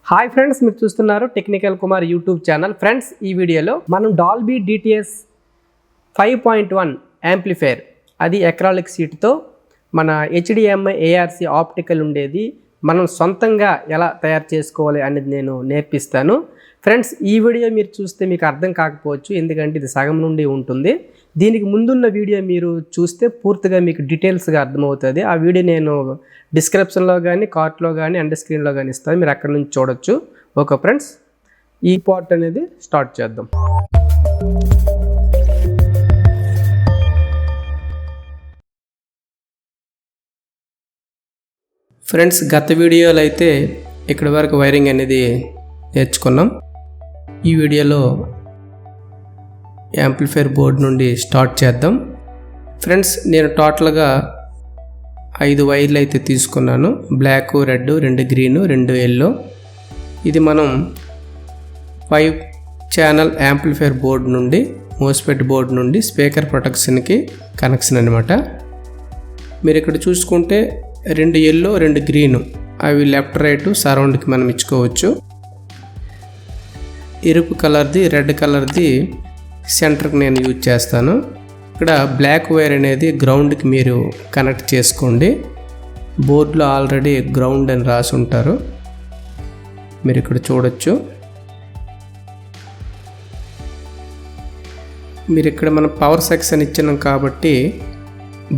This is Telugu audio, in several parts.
హాయ్ ఫ్రెండ్స్, మీరు చూస్తున్నారు technical Kumar YouTube channel. Friends, ఈ వీడియోలో మనం డాల్బీ DTS 5.1 యాంప్లిఫైర్, అది ఎక్రాలిక్ సీట్తో మన HDMI ARC ఆప్టికల్ ఉండేది మనం సొంతంగా ఎలా తయారు చేసుకోవాలి అనేది నేను నేర్పిస్తాను. ఫ్రెండ్స్, ఈ వీడియో మీరు చూస్తే మీకు అర్థం కాకపోవచ్చు, ఎందుకంటే ఇది సగం నుండి ఉంటుంది. దీనికి ముందున్న వీడియో మీరు చూస్తే పూర్తిగా మీకు డీటెయిల్స్గా అర్థమవుతుంది. ఆ వీడియో నేను డిస్క్రిప్షన్లో కానీ, కార్ట్లో కానీ, అండ్ స్క్రీన్లో కానీ ఇస్తాను, మీరు అక్కడ నుంచి చూడొచ్చు. ఓకే ఫ్రెండ్స్, ఈ పార్ట్ అనేది స్టార్ట్ చేద్దాం. ఫ్రెండ్స్, గత వీడియోలో అయితే ఇక్కడి వరకు వైరింగ్ అనేది నేర్చుకున్నాం. ఈ వీడియోలో యాంప్లిఫైర్ బోర్డ్ నుండి స్టార్ట్ చేద్దాం. ఫ్రెండ్స్, నేను టోటల్గా 5 వైర్లు అయితే తీసుకున్నాను. Black, red, 2 green, 2 yellow. ఇది మనం 5 ఛానల్ యాంప్లిఫైర్ బోర్డ్ నుండి, మోస్ఫెట్ బోర్డ్ నుండి స్పీకర్ ప్రొటెక్షన్కి కనెక్షన్ అనమాట. మీరు ఇక్కడ చూసుకుంటే 2 ఎల్లో, 2 గ్రీను, అవి లెఫ్ట్ రైట్ సరౌండ్కి మనం ఇచ్చుకోవచ్చు. ఎరుపు కలర్ది, రెడ్ కలర్ది సెంటర్కి నేను యూజ్ చేస్తాను. ఇక్కడ బ్లాక్ వైర్ అనేది గ్రౌండ్కి మీరు కనెక్ట్ చేసుకోండి. బోర్డులో ఆల్రెడీ గ్రౌండ్ అని రాసి ఉంటారు, మీరు ఇక్కడ చూడొచ్చు. మీరు ఇక్కడ మనం పవర్ సెక్షన్ ఇచ్చినాం కాబట్టి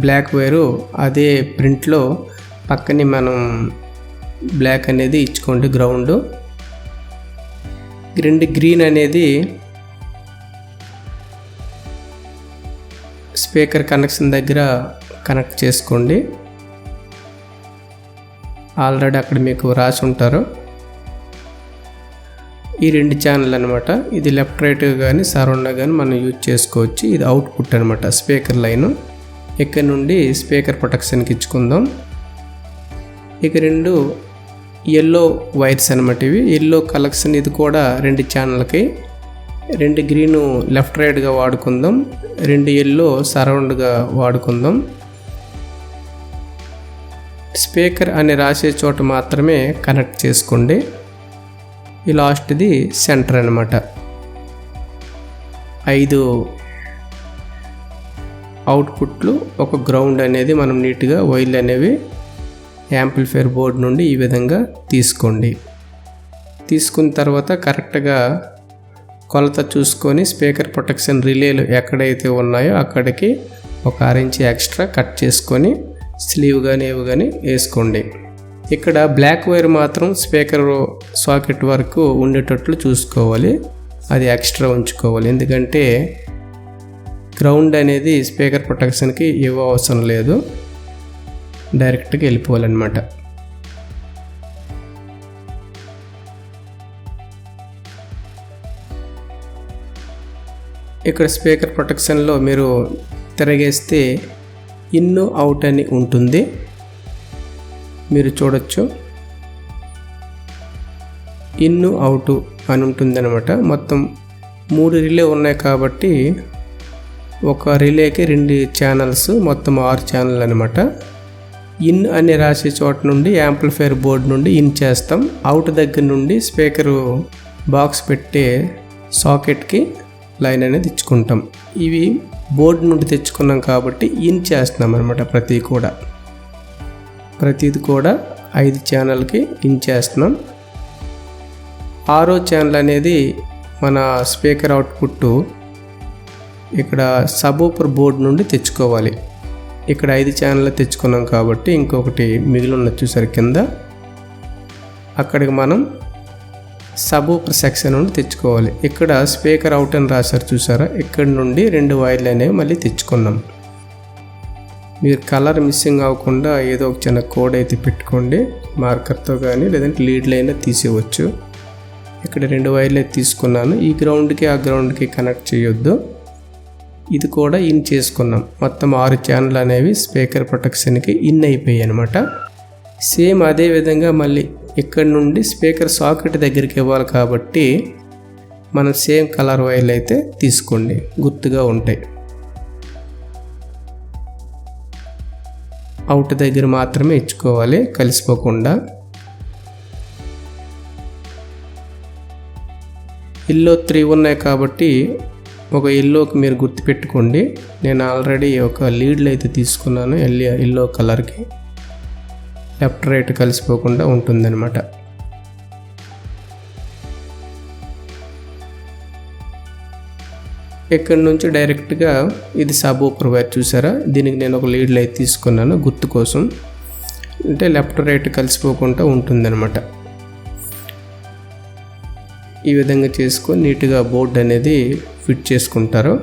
బ్లాక్ వైరు అదే ప్రింట్లో పక్కనే మనం బ్లాక్ అనేది ఇచ్చుకోండి గ్రౌండ్. 2 గ్రీన్ అనేది స్పీకర్ కనెక్షన్ దగ్గర కనెక్ట్ చేసుకోండి. ఆల్రెడీ అక్కడ మీకు రాసి ఉంటారు. ఈ 2 ఛానల్ అనమాట. ఇది లెఫ్ట్ రైట్ కానీ సరౌండ్ కానీ మనం యూజ్ చేసుకోవచ్చు. ఇది అవుట్పుట్ అనమాట, స్పీకర్ లైను. ఇక్కడ నుండి స్పీకర్ ప్రొటెక్షన్కి ఇచ్చుకుందాం. ఇక 2 ఎల్లో వైర్స్ అనమాట. ఇవి ఎల్లో కలెక్షన్. ఇది కూడా 2 ఛానల్కి. 2 గ్రీను లెఫ్ట్ రైట్గా వాడుకుందాం, 2 ఎల్లో సరౌండ్గా వాడుకుందాం. స్పీకర్ అని రాసే చోట మాత్రమే కనెక్ట్ చేసుకోండి. ఈ లాస్ట్ది సెంటర్ అనమాట. 5 అవుట్పుట్లు, ఒక గ్రౌండ్ అనేది మనం నీట్గా వైర్లు అనేవి యాంప్లిఫైర్ బోర్డ్ నుండి ఈ విధంగా తీసుకోండి. తీసుకున్న తర్వాత కరెక్ట్గా కొలత చూసుకొని స్పీకర్ ప్రొటెక్షన్ రిలేలు ఎక్కడైతే ఉన్నాయో అక్కడికి ఒక 1/2 ఇంచ్ ఎక్స్ట్రా కట్ చేసుకొని స్లీవ్ కానీ ఏవి కానీ వేసుకోండి. ఇక్కడ బ్లాక్ వైర్ మాత్రం స్పీకర్ సాకెట్ వరకు ఉండేటట్లు చూసుకోవాలి, అది ఎక్స్ట్రా ఉంచుకోవాలి. ఎందుకంటే గ్రౌండ్ అనేది స్పీకర్ ప్రొటెక్షన్కి ఇవ్వ అవసరం లేదు, డైరెక్ట్గా వెళ్ళిపోవాలన్నమాట. ఇక్కడ స్పీకర్ ప్రొటెక్షన్లో మీరు తిరగేస్తే ఇన్ అవుట్ అని ఉంటుంది, మీరు చూడొచ్చు. ఇన్ అవుట్ అని ఉంటుంది అనమాట. మొత్తం 3 రిలే ఉన్నాయి కాబట్టి ఒక రిలేకి 2 ఛానల్స్, మొత్తం 6 ఛానల్ అనమాట. ఇన్ అని రాసే చోట నుండి యాంప్లిఫైర్ బోర్డ్ నుండి ఇన్ చేస్తాం. అవుట్ దగ్గర నుండి స్పీకరు బాక్స్ పెట్టే సాకెట్కి లైన్ అనేది ఇచ్చుకుంటాం. ఇవి బోర్డు నుండి తెచ్చుకున్నాం కాబట్టి ఇన్ చేస్తున్నాం అనమాట. ప్రతిది కూడా 5 ఛానల్కి ఇన్ చేస్తున్నాం. 6వ ఛానల్ అనేది మన స్పీకర్ అవుట్పుట్ ఇక్కడ సబూఫర్ బోర్డు నుండి తెచ్చుకోవాలి. ఇక్కడ 5 ఛానల్ తెచ్చుకున్నాం కాబట్టి ఇంకొకటి మిగిలి ఉన్న చూసారు కింద, అక్కడికి మనం సబూఫర్ సెక్షన్ నుండి తెచ్చుకోవాలి. ఇక్కడ స్పీకర్ అవుట్ అని రాశారు చూసారా, ఇక్కడ నుండి 2 వైర్లు అనేవి మళ్ళీ తెచ్చుకున్నాం. మీరు కలర్ మిస్సింగ్ అవ్వకుండా ఏదో ఒక చిన్న కోడ్ అయితే పెట్టుకోండి, మార్కర్తో కానీ లేదంటే లీడ్లు అయినా తీసేయవచ్చు. ఇక్కడ 2 వైర్లు అయితే తీసుకున్నాను. ఈ గ్రౌండ్కి ఆ గ్రౌండ్కి కనెక్ట్ చేయొద్దు. ఇది కూడా ఇన్ చేసుకున్నాం. మొత్తం 6 ఛానల్ అనేవి స్పీకర్ ప్రొటెక్షన్కి ఇన్ అయిపోయాయి అనమాట. సేమ్ అదే విధంగా మళ్ళీ ఇక్కడ నుండి స్పీకర్ సాకెట్ దగ్గరికి ఇవ్వాలి కాబట్టి మనం సేమ్ కలర్ వైర్లు అయితే తీసుకోండి, గుర్తుగా ఉంటాయి. అవుట్ దగ్గర మాత్రమే ఇచ్చుకోవాలి, కలిసిపోకుండా. ఎల్లో 3 ఉన్నాయి కాబట్టి ఒక ఎల్లోకి మీరు గుర్తుపెట్టుకోండి. నేను ఆల్రెడీ ఒక లీడ్లు అయితే తీసుకున్నాను ఎల్లో కలర్కి. లెఫ్ట్ రైట్ కలిసిపోకుండా ఉంటుందన్నమాట. ఇక్కడ నుంచి డైరెక్ట్గా ఇది సబ్ ఊపర్ వైర్ చూసారా, దీనికి నేను ఒక లీడ్లు అయితే తీసుకున్నాను గుర్తు కోసం. అంటే లెఫ్ట్ రైట్ కలిసిపోకుండా ఉంటుందన్నమాట. ఈ విధంగా చేసుకొని నీట్గా బోర్డు అనేది ఫిట్ చేసుకుంటారు.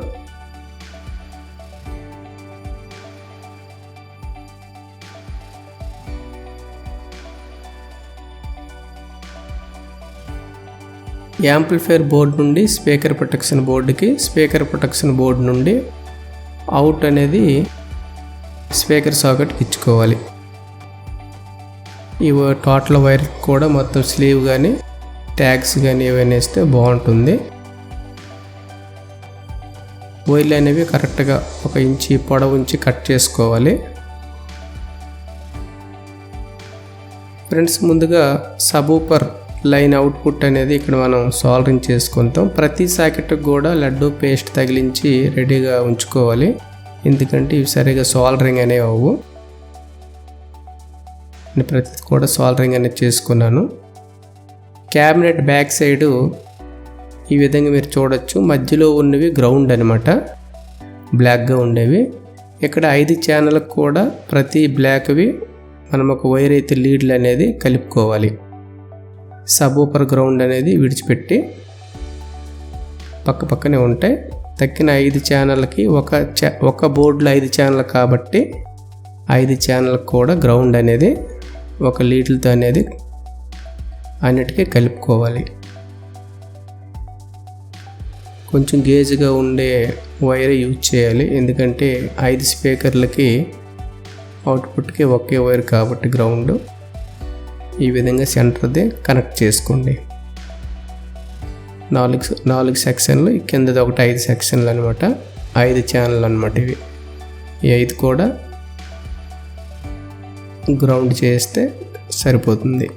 యాంప్లిఫైయర్ బోర్డు నుండి స్పీకర్ ప్రొటెక్షన్ బోర్డుకి, స్పీకర్ ప్రొటెక్షన్ బోర్డు నుండి అవుట్ అనేది స్పీకర్ సాకెట్కి ఇచ్చుకోవాలి. ఈ టోటల్ వైర్ కూడా మొత్తం స్లీవ్ కానీ ట్యాగ్స్ కానీ ఏవైనా వేస్తే బాగుంటుంది. వైర్లు అనేవి కరెక్ట్గా 1 ఇంచి పొడవు ఉంచి కట్ చేసుకోవాలి. ఫ్రెండ్స్, ముందుగా సబూపర్ లైన్ అవుట్పుట్ అనేది ఇక్కడ మనం సాల్డరింగ్ చేసుకుంటాం. ప్రతి సాకెట్కి కూడా లడ్డు పేస్ట్ తగిలించి రెడీగా ఉంచుకోవాలి, ఎందుకంటే ఇవి సరిగా సాల్డరింగ్ అనేవి అవ్వు. నేను ప్రతి కూడా సాల్డరింగ్ అనేది చేసుకున్నాను. క్యాబినెట్ బ్యాక్ సైడు ఈ విధంగా మీరు చూడొచ్చు, మధ్యలో ఉన్నవి గ్రౌండ్ అనమాట, బ్లాక్గా ఉండేవి. ఇక్కడ 5 ఛానళ్ళకు కూడా ప్రతి బ్లాక్వి మనం ఒక వైర్ అయితే లీడ్లు అనేది కలుపుకోవాలి. సబ్ ఊపర్ గ్రౌండ్ అనేది విడిచిపెట్టి పక్కనే ఉంటాయి. తక్కిన 5 ఛానళ్ళకి ఒక బోర్డులో 5 ఛానల్ కాబట్టి 5 ఛానళ్ళకి కూడా గ్రౌండ్ అనేది ఒక లీడ్లతో అనేది అన్నిటికీ కలుపుకోవాలి. కొంచెం గేజ్గా ఉండే వైర్ యూజ్ చేయాలి, ఎందుకంటే 5 స్పీకర్లకి అవుట్పుట్కి ఒకే వైర్ కాబట్టి గ్రౌండ్. ఈ విధంగా సెంటర్ది కనెక్ట్ చేసుకోండి. 4 సెక్షన్లు, కిందది ఒకటి 5 సెక్షన్లు అనమాట. 5 ఛానల్ అనమాట ఇవి. ఈ 5 కూడా గ్రౌండ్ చేస్తే సరిపోతుంది.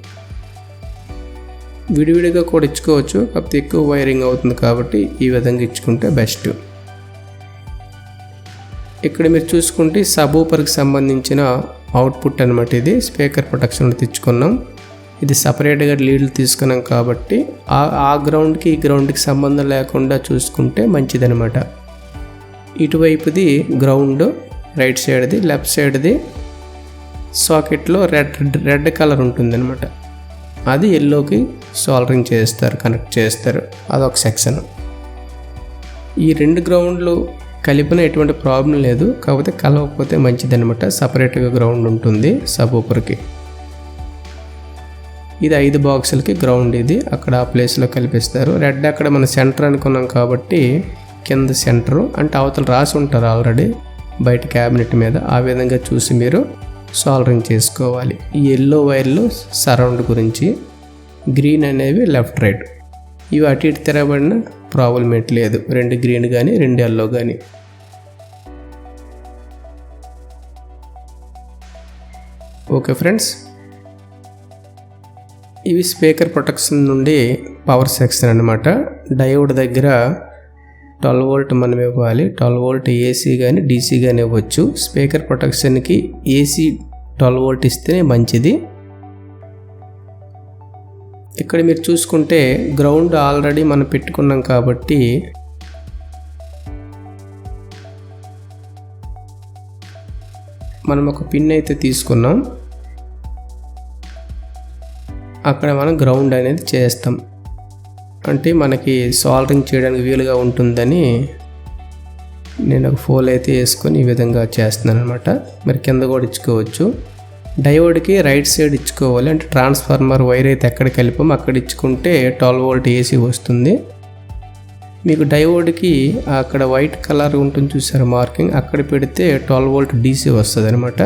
విడివిడిగా కూడా ఇచ్చుకోవచ్చు, కాకపోతే ఎక్కువ వైరింగ్ అవుతుంది కాబట్టి ఈ విధంగా ఇచ్చుకుంటే బెస్ట్. ఇక్కడ మీరు చూసుకుంటే సబ్ ఊపర్కి సంబంధించిన అవుట్పుట్ అనమాట. ఇది స్పీకర్ ప్రొటెక్షన్ తెచ్చుకున్నాం. ఇది సపరేట్గా లీడ్లు తీసుకున్నాం కాబట్టి ఆ గ్రౌండ్కి ఈ గ్రౌండ్కి సంబంధం లేకుండా చూసుకుంటే మంచిదనమాట. ఇటువైపుది గ్రౌండ్ రైట్ సైడ్ది, లెఫ్ట్ సైడ్ది సాకెట్లో రెడ్ కలర్ ఉంటుందన్నమాట. అది ఎల్లోకి సాల్డరింగ్ చేస్తారు, కనెక్ట్ చేస్తారు. అదొక సెక్షన్. ఈ 2 గ్రౌండ్లు కలిపిన ఎటువంటి ప్రాబ్లం లేదు, కాకపోతే కలవకపోతే మంచిదన్నమాట. సపరేట్గా గ్రౌండ్ ఉంటుంది సబ్ ఊపర్కి. ఇది 5 బాక్సులకి గ్రౌండ్. ఇది అక్కడ ఆ ప్లేస్లో కలిపిస్తారు. రెడ్ అక్కడ మన సెంటర్ అనుకున్నాం కాబట్టి కింద సెంటరు, అంటే అవతల రాసి ఉంటారు ఆల్రెడీ బయట క్యాబినెట్ మీద. ఆ విధంగా చూసి మీరు సాల్డరింగ్ చేసుకోవాలి. ఈ ఎల్లో వైర్లు సరౌండ్ గురించి, గ్రీన్ అనేవి లెఫ్ట్ రైట్. ఇవి అటు ఇటు తిరగబడిన ప్రాబ్లం ఏంటి లేదు, 2 గ్రీన్ కానీ 2 ఎల్లో కానీ. ఓకే ఫ్రెండ్స్, ఇవి స్పీకర్ ప్రొటెక్షన్ నుండి పవర్ సెక్షన్ అనమాట. డయోడ్ దగ్గర 12 వోల్ట్ మనం ఇవ్వాలి. 12 వోల్ట్ ఏసీ కానీ డీసీ కానీ ఇవ్వచ్చు. స్పీకర్ ప్రొటెక్షన్కి ఏసీ 12 వోల్ట్ ఇస్తేనే మంచిది. ఇక్కడ మీరు చూసుకుంటే గ్రౌండ్ ఆల్రెడీ మనం పెట్టుకున్నాం కాబట్టి మనం ఒక పిన్ అయితే తీసుకున్నాం, అక్కడ మనం గ్రౌండ్ అనేది చేస్తాం. అంటే మనకి సాల్డరింగ్ చేయడానికి వీలుగా ఉంటుందని నేను ఒక ఫోల్ అయితే వేసుకొని ఈ విధంగా చేస్తున్నాను అనమాట. మరి కింద కూడా ఇచ్చుకోవచ్చు. డయోడ్కి రైట్ సైడ్ ఇచ్చుకోవాలి, అంటే ట్రాన్స్ఫార్మర్ వైర్ అయితే ఎక్కడ కలిపామో అక్కడ ఇచ్చుకుంటే 12 వోల్ట్ ఏసీ వస్తుంది. మీకు డయోడ్కి అక్కడ వైట్ కలర్ ఉంటుంది చూసారు మార్కింగ్, అక్కడ పెడితే 12 వోల్ట్ డీసీ వస్తుంది అనమాట.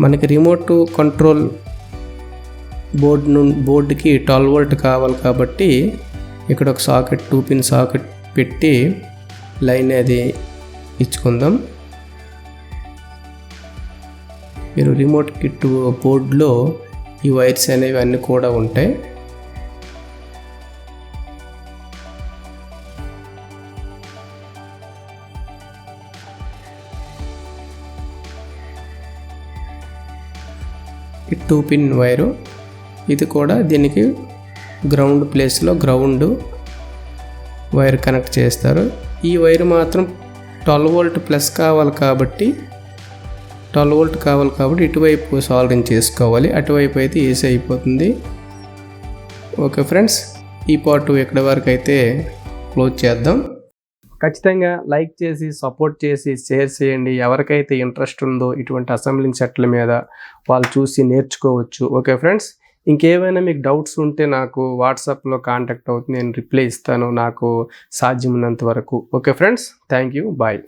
మనకి రిమోట్ కంట్రోల్ బోర్డుకి 12 వోల్ట్ కావాలి కాబట్టి ఇక్కడ ఒక సాకెట్ 2 పిన్ సాకెట్ పెట్టి లైన్ అది ఇచ్చుకుందాం. మీరు రిమోట్ కిట్ బోర్డులో ఈ వైర్స్ అనేవి అన్నీ కూడా ఉంటాయి. ఈ 2 పిన్ వైరు, ఇది కూడా దీనికి గ్రౌండ్ ప్లేస్లో గ్రౌండ్ వైర్ కనెక్ట్ చేస్తారు. ఈ వైర్ మాత్రం 12 వోల్ట్ ప్లస్ కావాలి కాబట్టి ఇటువైపు సాల్డరింగ్ చేసుకోవాలి, అటువైపు అయితే ఏసీ అయిపోతుంది. ఓకే ఫ్రెండ్స్, ఈ పార్ట్ ఇక్కడ వరకు అయితే క్లోజ్ చేద్దాం. ఖచ్చితంగా లైక్ చేసి సపోర్ట్ చేసి షేర్ చేయండి. ఎవరికైతే ఇంట్రెస్ట్ ఉందో ఇటువంటి అసెంబ్లింగ్ సెట్ల మీద వాళ్ళు చూసి నేర్చుకోవచ్చు. ఓకే ఫ్రెండ్స్, ఇంకేమైనా మీకు డౌట్స్ ఉంటే నాకు వాట్సాప్లో కాంటాక్ట్ అవుతుంది, నేను రిప్లై ఇస్తాను నాకు సాధ్యమైనంత వరకు. Okay friends, thank you, bye.